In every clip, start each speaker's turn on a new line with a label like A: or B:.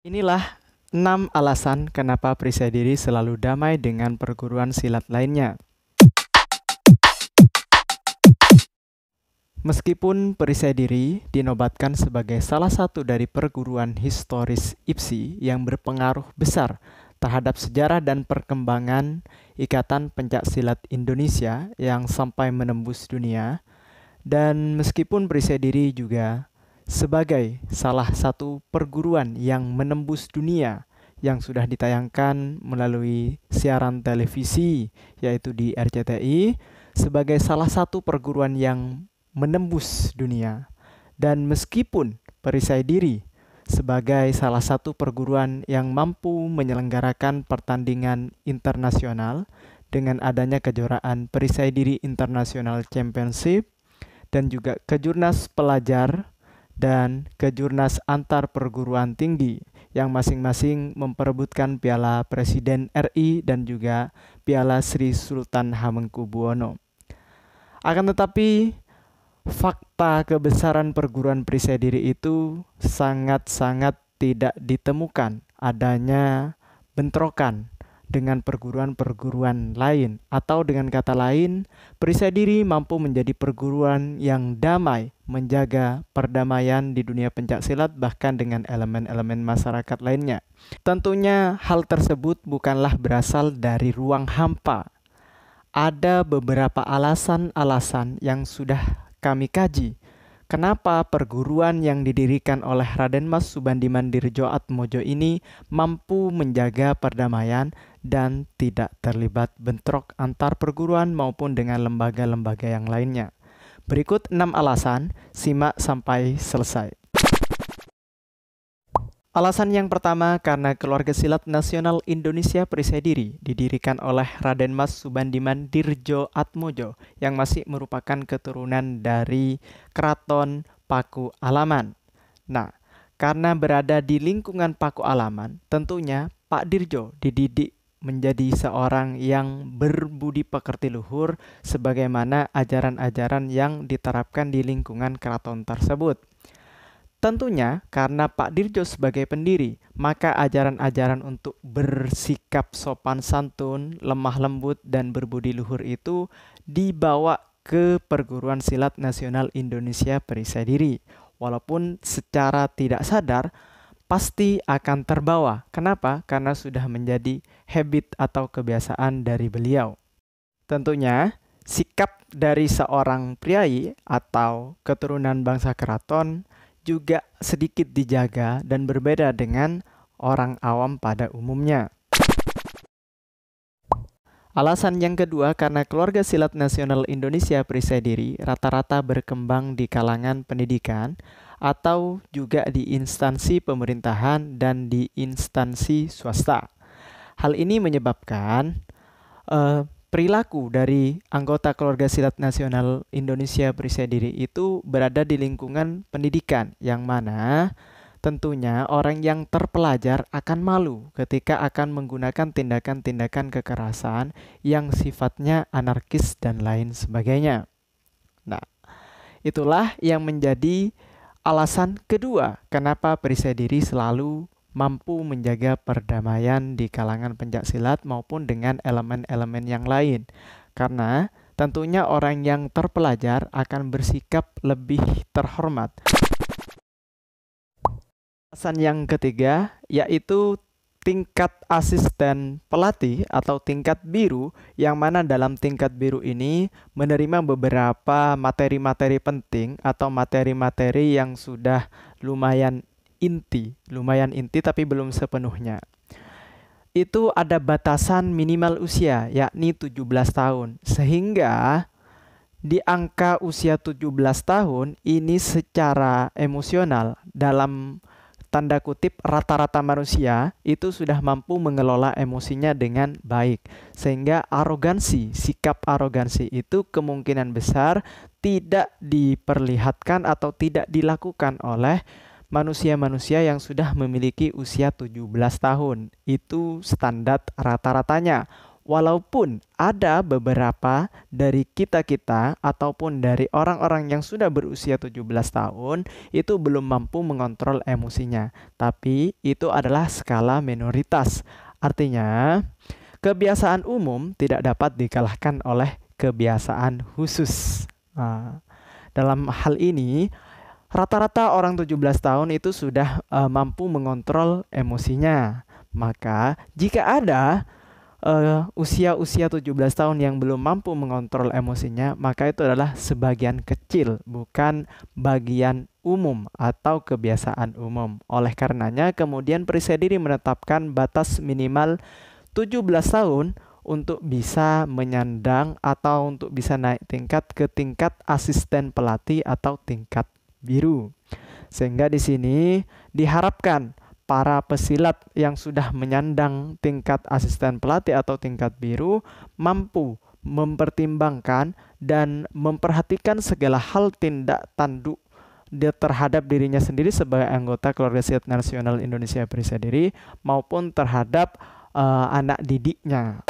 A: Inilah 6 alasan kenapa perisai diri selalu damai dengan perguruan silat lainnya. Meskipun perisai diri dinobatkan sebagai salah satu dari perguruan historis IPSI yang berpengaruh besar terhadap sejarah dan perkembangan Ikatan Pencaksilat Indonesia yang sampai menembus dunia, dan meskipun perisai diri juga sebagai salah satu perguruan yang menembus dunia yang sudah ditayangkan melalui siaran televisi yaitu di RCTI sebagai salah satu perguruan yang menembus dunia, dan meskipun perisai diri sebagai salah satu perguruan yang mampu menyelenggarakan pertandingan internasional dengan adanya kejuaraan perisai diri International Championship dan juga kejurnas pelajar dan kejurnas antar perguruan tinggi yang masing-masing memperebutkan Piala Presiden RI dan juga Piala Sri Sultan Hamengkubuwono. Akan tetapi, fakta kebesaran perguruan perisai diri itu sangat-sangat tidak ditemukan adanya bentrokan dengan perguruan-perguruan lain, atau dengan kata lain, perisai diri mampu menjadi perguruan yang damai, menjaga perdamaian di dunia pencaksilat bahkan dengan elemen-elemen masyarakat lainnya. Tentunya hal tersebut bukanlah berasal dari ruang hampa. Ada beberapa alasan-alasan yang sudah kami kaji kenapa perguruan yang didirikan oleh Raden Mas Subandiman Dirjo-Atmojo ini mampu menjaga perdamaian dan tidak terlibat bentrok antar perguruan maupun dengan lembaga-lembaga yang lainnya. Berikut 6 alasan, simak sampai selesai. Alasan yang pertama, karena Keluarga Silat Nasional Indonesia Perisai Diri didirikan oleh Raden Mas Subandiman Dirjo-Atmojo yang masih merupakan keturunan dari Keraton Paku Alaman. Nah, karena berada di lingkungan Paku Alaman, tentunya Pak Dirjo dididik menjadi seorang yang berbudi pekerti luhur sebagaimana ajaran-ajaran yang diterapkan di lingkungan keraton tersebut. Tentunya karena Pak Dirjo sebagai pendiri, maka ajaran-ajaran untuk bersikap sopan santun, lemah lembut, dan berbudi luhur itu dibawa ke Perguruan Silat Nasional Indonesia Perisai Diri. Walaupun secara tidak sadar, pasti akan terbawa. Kenapa? Karena sudah menjadi habit atau kebiasaan dari beliau. Tentunya, sikap dari seorang priai atau keturunan bangsa keraton juga sedikit dijaga dan berbeda dengan orang awam pada umumnya. Alasan yang kedua, karena Keluarga Silat Nasional Indonesia Perisai Diri rata-rata berkembang di kalangan pendidikan atau juga di instansi pemerintahan dan di instansi swasta. Hal ini menyebabkan perilaku dari anggota Keluarga Silat Nasional Indonesia Perisai Diri itu berada di lingkungan pendidikan, yang mana tentunya orang yang terpelajar akan malu ketika akan menggunakan tindakan-tindakan kekerasan yang sifatnya anarkis dan lain sebagainya. Nah, itulah yang menjadi alasan kedua kenapa perisai diri selalu mampu menjaga perdamaian di kalangan pencaksilat maupun dengan elemen-elemen yang lain. Karena tentunya orang yang terpelajar akan bersikap lebih terhormat. Alasan yang ketiga yaitu tingkat asisten pelatih atau tingkat biru, yang mana dalam tingkat biru ini menerima beberapa materi-materi penting atau materi-materi yang sudah lumayan inti tapi belum sepenuhnya. Itu ada batasan minimal usia yakni 17 tahun. Sehingga di angka usia 17 tahun ini secara emosional dalam tanda kutip rata-rata manusia itu sudah mampu mengelola emosinya dengan baik. Sehingga sikap arogansi itu kemungkinan besar tidak diperlihatkan atau tidak dilakukan oleh manusia-manusia yang sudah memiliki usia 17 tahun. Itu standar rata-ratanya. walaupun ada beberapa dari kita-kita ataupun dari orang-orang yang sudah berusia 17 tahun itu belum mampu mengontrol emosinya. Tapi itu adalah skala minoritas. Artinya, kebiasaan umum tidak dapat dikalahkan oleh kebiasaan khusus. Nah, dalam hal ini, rata-rata orang 17 tahun itu sudah mampu mengontrol emosinya. Maka, jika ada usia-usia 17 tahun yang belum mampu mengontrol emosinya, maka itu adalah sebagian kecil, bukan bagian umum atau kebiasaan umum. Oleh karenanya, kemudian Periksa Diri menetapkan batas minimal 17 tahun untuk bisa menyandang atau untuk bisa naik tingkat ke tingkat asisten pelatih atau tingkat biru. Sehingga di sini diharapkan para pesilat yang sudah menyandang tingkat asisten pelatih atau tingkat biru mampu mempertimbangkan dan memperhatikan segala hal tindak tanduk dia terhadap dirinya sendiri sebagai anggota Keluarga Silat Nasional Indonesia Periksa Diri maupun terhadap anak didiknya.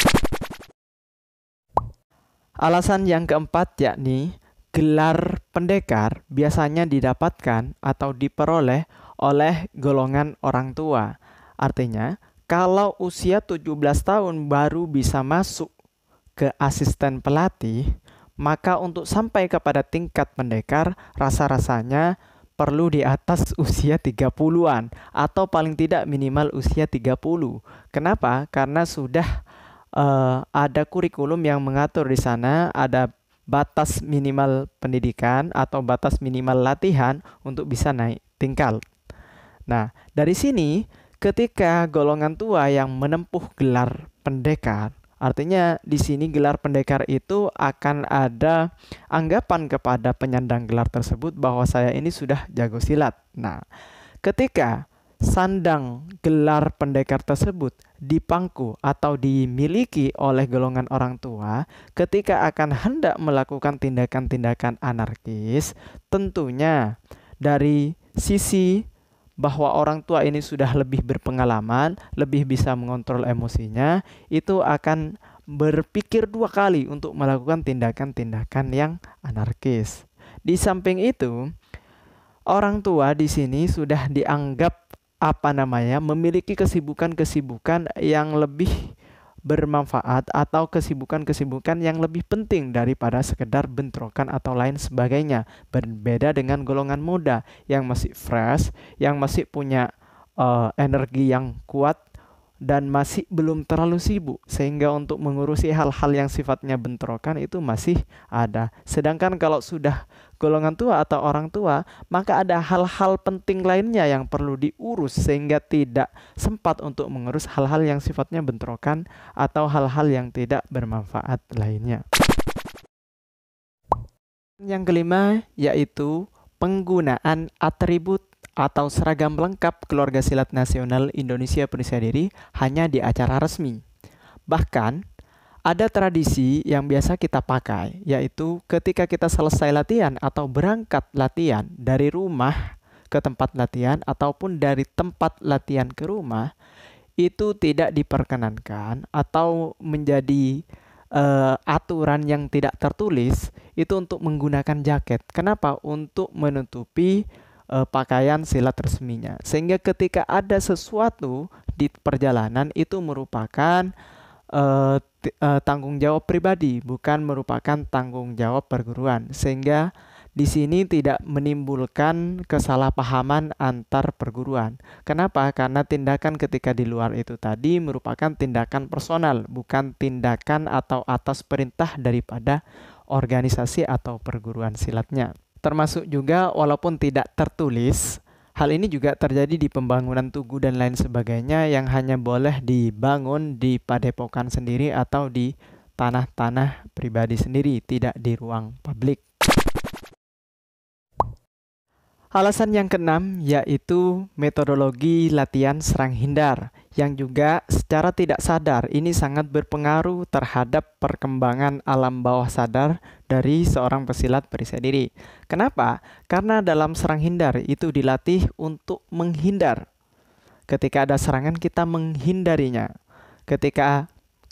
A: Alasan yang keempat yakni gelar pendekar biasanya didapatkan atau diperoleh oleh golongan orang tua. Artinya, kalau usia 17 tahun baru bisa masuk ke asisten pelatih, maka untuk sampai kepada tingkat pendekar, rasa-rasanya perlu di atas usia 30-an atau paling tidak minimal usia 30. Kenapa? Karena sudah ada kurikulum yang mengatur di sana, ada batas minimal pendidikan atau batas minimal latihan untuk bisa naik tingkat. Nah, dari sini ketika golongan tua yang menempuh gelar pendekar, artinya di sini gelar pendekar itu akan ada anggapan kepada penyandang gelar tersebut bahwa saya ini sudah jago silat. Nah, ketika sandang gelar pendekar tersebut dipangku atau dimiliki oleh golongan orang tua, ketika akan hendak melakukan tindakan-tindakan anarkis, tentunya dari sisi bahwa orang tua ini sudah lebih berpengalaman, lebih bisa mengontrol emosinya, itu akan berpikir dua kali untuk melakukan tindakan-tindakan yang anarkis. Di samping itu, orang tua di sini sudah dianggap memiliki kesibukan-kesibukan yang lebih bermanfaat atau kesibukan-kesibukan yang lebih penting daripada sekedar bentrokan atau lain sebagainya. Berbeda dengan golongan muda yang masih fresh, yang masih punya energi yang kuat dan masih belum terlalu sibuk, sehingga untuk mengurusi hal-hal yang sifatnya bentrokan itu masih ada. Sedangkan kalau sudah golongan tua atau orang tua, maka ada hal-hal penting lainnya yang perlu diurus sehingga tidak sempat untuk mengurus hal-hal yang sifatnya bentrokan atau hal-hal yang tidak bermanfaat lainnya. Yang kelima yaitu penggunaan atribut atau seragam lengkap Keluarga Silat Nasional Indonesia Periksa Diri hanya di acara resmi. Bahkan ada tradisi yang biasa kita pakai, yaitu ketika kita selesai latihan atau berangkat latihan dari rumah ke tempat latihan ataupun dari tempat latihan ke rumah, itu tidak diperkenankan atau menjadi aturan yang tidak tertulis itu untuk menggunakan jaket. Kenapa? Untuk menutupi pakaian silat resminya. Sehingga ketika ada sesuatu di perjalanan itu merupakan tanggung jawab pribadi, bukan merupakan tanggung jawab perguruan. Sehingga di sini tidak menimbulkan kesalahpahaman antar perguruan. Kenapa? Karena tindakan ketika di luar itu tadi merupakan tindakan personal, bukan tindakan atau atas perintah daripada organisasi atau perguruan silatnya. Termasuk juga walaupun tidak tertulis, hal ini juga terjadi di pembangunan tugu dan lain sebagainya yang hanya boleh dibangun di padepokan sendiri atau di tanah-tanah pribadi sendiri, tidak di ruang publik. Alasan yang keenam yaitu metodologi latihan serang hindar yang juga secara tidak sadar ini sangat berpengaruh terhadap perkembangan alam bawah sadar dari seorang pesilat periksa diri. Kenapa? Karena dalam serang hindar itu dilatih untuk menghindar. Ketika ada serangan kita menghindarinya. Ketika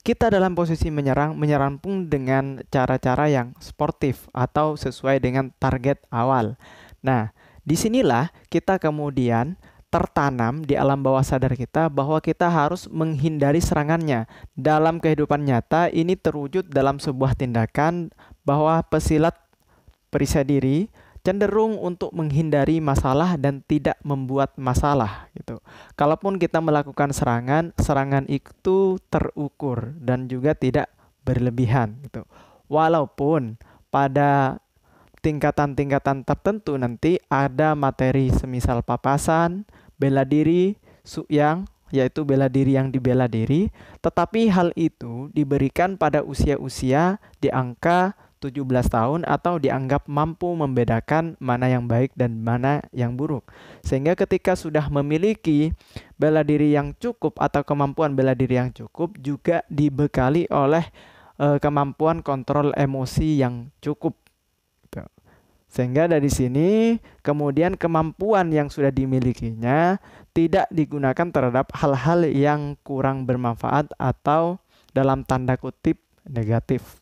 A: kita dalam posisi menyerang pun dengan cara-cara yang sportif atau sesuai dengan target awal. Nah, disinilah kita kemudian tertanam di alam bawah sadar kita bahwa kita harus menghindari serangannya. Dalam kehidupan nyata ini terwujud dalam sebuah tindakan bahwa pesilat perisai diri cenderung untuk menghindari masalah dan tidak membuat masalah gitu. Kalaupun kita melakukan serangan, serangan itu terukur dan juga tidak berlebihan gitu. Walaupun pada tingkatan-tingkatan tertentu nanti ada materi semisal papasan, bela diri, su'yang, yaitu bela diri yang dibela diri, tetapi hal itu diberikan pada usia-usia di angka 17 tahun atau dianggap mampu membedakan mana yang baik dan mana yang buruk. Sehingga ketika sudah memiliki bela diri yang cukup atau kemampuan bela diri yang cukup juga dibekali oleh kemampuan kontrol emosi yang cukup. Sehingga dari sini kemudian kemampuan yang sudah dimilikinya tidak digunakan terhadap hal-hal yang kurang bermanfaat atau dalam tanda kutip negatif.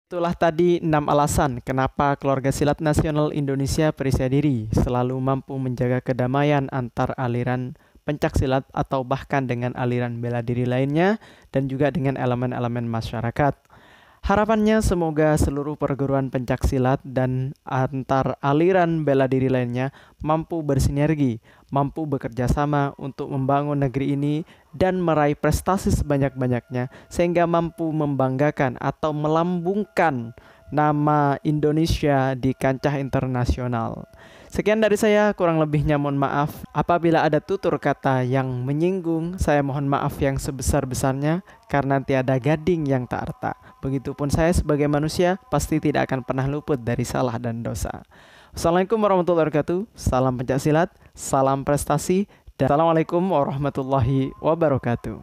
A: Itulah tadi 6 alasan kenapa Keluarga Silat Nasional Indonesia Perisai Diri selalu mampu menjaga kedamaian antar aliran pencak silat atau bahkan dengan aliran bela diri lainnya dan juga dengan elemen-elemen masyarakat. Harapannya semoga seluruh perguruan pencak silat dan antar aliran bela diri lainnya mampu bersinergi, mampu bekerja sama untuk membangun negeri ini dan meraih prestasi sebanyak-banyaknya sehingga mampu membanggakan atau melambungkan nama Indonesia di kancah internasional. Sekian dari saya, kurang lebihnya mohon maaf. Apabila ada tutur kata yang menyinggung, saya mohon maaf yang sebesar-besarnya karena tiada gading yang tak retak. Begitupun saya sebagai manusia pasti tidak akan pernah luput dari salah dan dosa. Assalamualaikum warahmatullahi wabarakatuh. Salam pencak silat, salam prestasi, dan assalamualaikum warahmatullahi wabarakatuh.